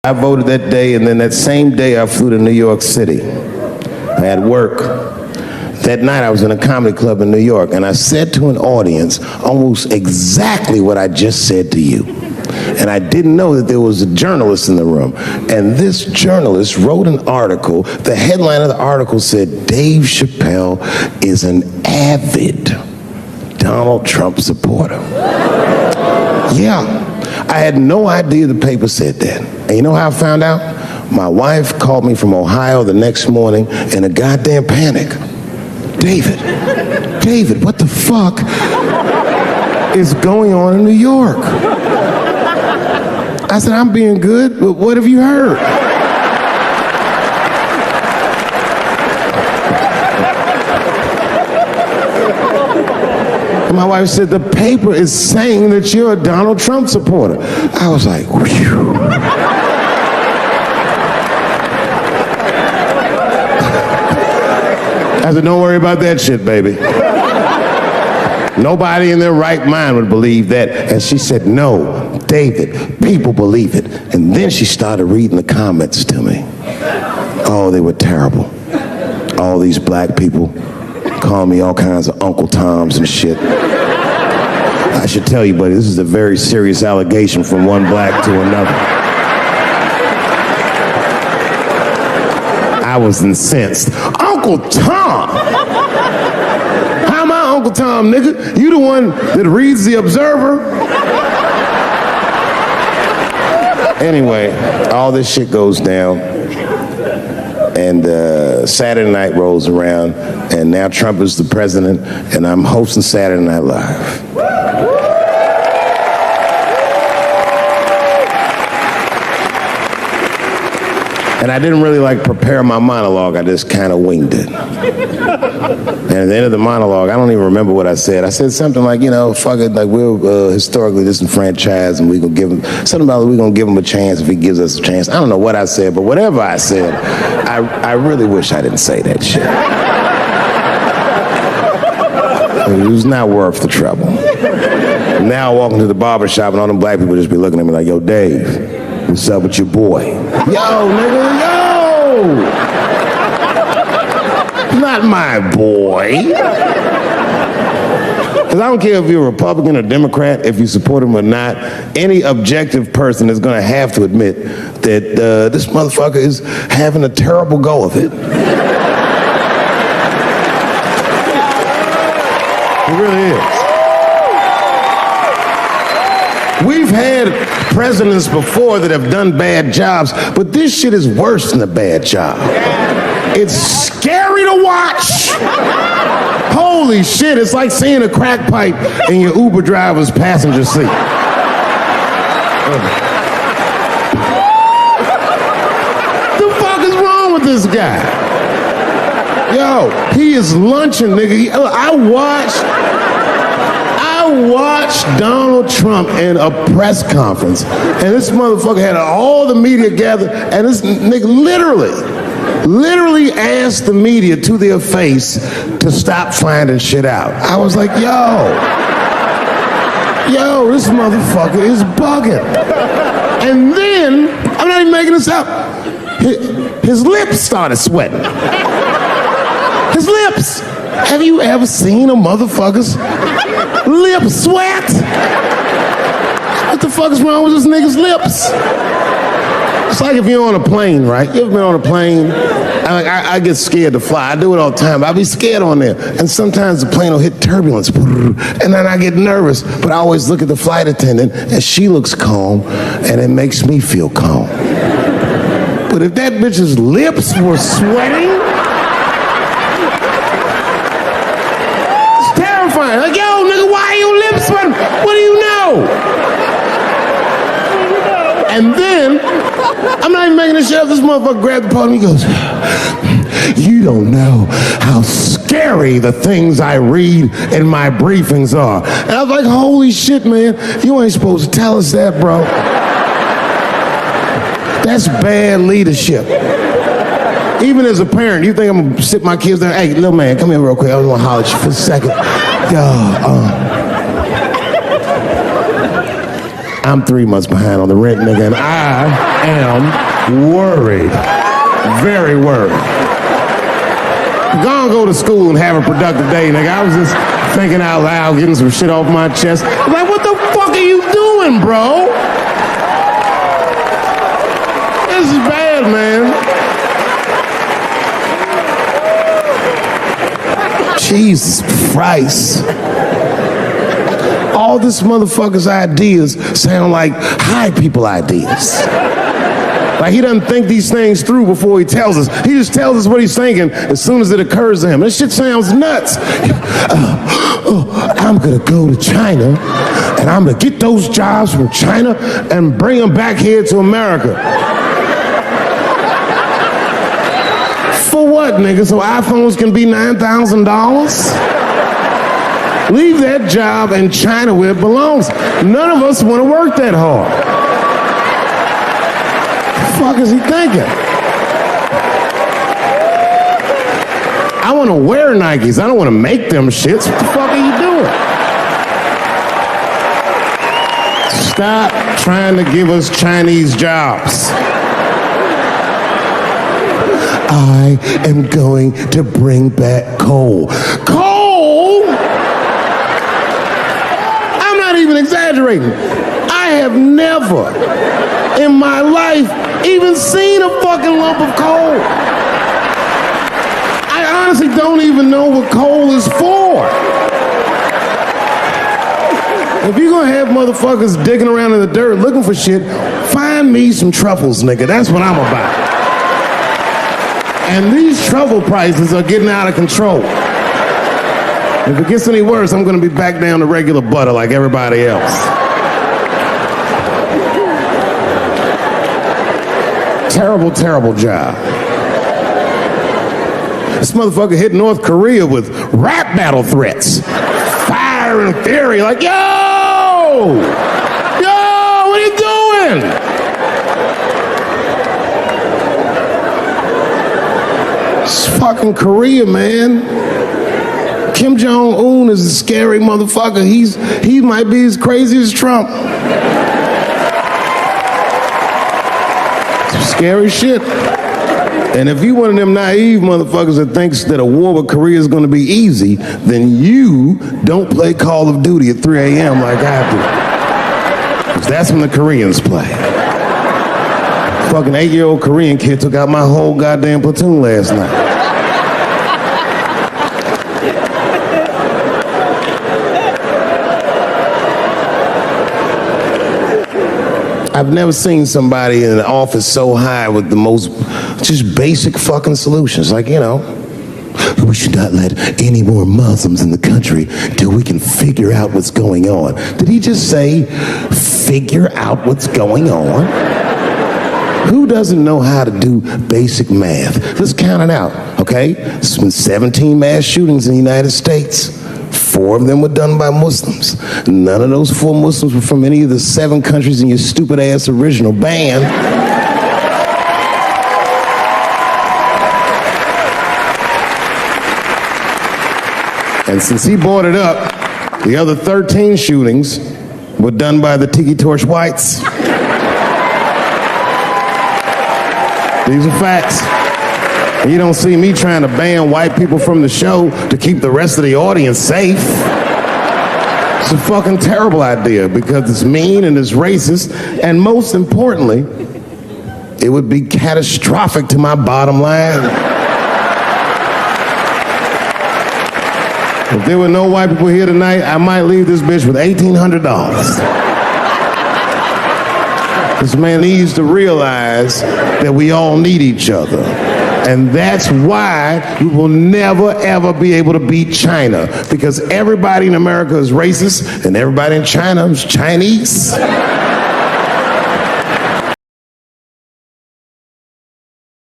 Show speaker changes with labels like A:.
A: I voted that day, and then that same day I flew to New York City. I had work. That night I was in a comedy club in New York, and I said to an audience almost exactly what I just said to you. And I didn't know that there was a journalist in the room. And this journalist wrote an article. The headline of the article said, Dave Chappelle is an avid Donald Trump supporter. Yeah. I had no idea the paper said that. And you know how I found out? My wife called me from Ohio the next morning in a goddamn panic. David, what the fuck is going on in New York? I said, I'm being good, but what have you heard? And my wife said, the paper is saying that you're a Donald Trump supporter. I was like, whew. I said, don't worry about that shit, baby. Nobody in their right mind would believe that. And she said, no, David, people believe it. And then she started reading the comments to me. Oh, they were terrible. All these black people calling me all kinds of Uncle Toms and shit. I should tell you, buddy, this is a very serious allegation from one black to another. I was incensed. Uncle Tom! How am I Uncle Tom, nigga? You the one that reads The Observer? Anyway, all this shit goes down. And Saturday night rolls around, and now Trump is the president, and I'm hosting Saturday Night Live. And I didn't really prepare my monologue. I just kind of winged it. And at the end of the monologue, I don't even remember what I said. I said something like, fuck it, we're historically disenfranchised, and we're gonna give him something about we're gonna give him a chance if he gives us a chance. I don't know what I said, but whatever I said, I really wish I didn't say that shit. It was not worth the trouble. Now I walk into the barber shop and all them black people just be looking at me like, yo, Dave, what's up with your boy? Yo, nigga, yo! Not my boy. Because I don't care if you're a Republican or Democrat, if you support him or not, any objective person is going to have to admit that this motherfucker is having a terrible go of it. It really is. We've had presidents before that have done bad jobs, but this shit is worse than a bad job. It's scary to watch. Holy shit, it's like seeing a crack pipe in your Uber driver's passenger seat. The fuck is wrong with this guy? Yo, he is lunching, nigga. I watched Donald Trump in a press conference, and this motherfucker had all the media gathered, and this nigga literally asked the media to their face to stop finding shit out. I was like, yo, this motherfucker is bugging. And then, I'm not even making this up, his lips started sweating. His lips. Have you ever seen a motherfucker's lip sweat? What the fuck is wrong with this nigga's lips? It's like if you're on a plane, right? You ever been on a plane? I get scared to fly. I do it all the time. I be scared on there. And sometimes the plane will hit turbulence. And then I get nervous. But I always look at the flight attendant, and she looks calm, and it makes me feel calm. But if that bitch's lips were sweating, it's terrifying. Like, yo, nigga, why are your lips sweating? What do you know? And then, I'm not even making this shit up, this motherfucker grabbed the podium, he goes, you don't know how scary the things I read in my briefings are. And I was like, holy shit, man, you ain't supposed to tell us that, bro. That's bad leadership. Even as a parent, you think I'm gonna sit my kids down, hey, little man, come here real quick, I was gonna holler at you for a second. Yo, I'm 3 months behind on the rent, nigga, and I am worried. Very worried. Go to school and have a productive day, nigga. I was just thinking out loud, getting some shit off my chest. I'm like, what the fuck are you doing, bro? This is bad, man. Jesus Christ. All this motherfucker's ideas sound like high people ideas. Like he doesn't think these things through before he tells us. He just tells us what he's thinking as soon as it occurs to him. This shit sounds nuts. I'm gonna go to China and I'm gonna get those jobs from China and bring them back here to America. For what, nigga? So iPhones can be $9,000? Leave that job in China where it belongs. None of us want to work that hard. What the fuck is he thinking? I want to wear Nikes. I don't want to make them shits. What the fuck are you doing? Stop trying to give us Chinese jobs. I am going to bring back coal. Coal? I'm not even exaggerating. I have never in my life even seen a fucking lump of coal. I honestly don't even know what coal is for. If you're gonna have motherfuckers digging around in the dirt looking for shit, find me some truffles, nigga. That's what I'm about. And these truffle prices are getting out of control. If it gets any worse, I'm gonna be back down to regular butter like everybody else. Terrible, terrible job. This motherfucker hit North Korea with rap battle threats. Fire and fury, like, yo! Yo, what are you doing? It's fucking Korea, man. Kim Jong-un is a scary motherfucker. He might be as crazy as Trump. Some scary shit. And if you one of them naive motherfuckers that thinks that a war with Korea is going to be easy, then you don't play Call of Duty at 3 a.m. like I do. Because that's when the Koreans play. Fucking 8-year-old Korean kid took out my whole goddamn platoon last night. I've never seen somebody in an office so high with the most just basic fucking solutions. Like, you know, we should not let any more Muslims in the country till we can figure out what's going on. Did he just say, figure out what's going on? Who doesn't know how to do basic math? Let's count it out, okay? There's been 17 mass shootings in the United States. 4 of them were done by Muslims. None of those 4 Muslims were from any of the 7 countries in your stupid ass original band. And since he brought it up, the other 13 shootings were done by the Tiki Torch Whites. These are facts. You don't see me trying to ban white people from the show to keep the rest of the audience safe. It's a fucking terrible idea because it's mean and it's racist, and most importantly, it would be catastrophic to my bottom line. If there were no white people here tonight, I might leave this bitch with $1,800. This man needs to realize that we all need each other. And that's why we will never, ever be able to beat China. Because everybody in America is racist, and everybody in China is Chinese.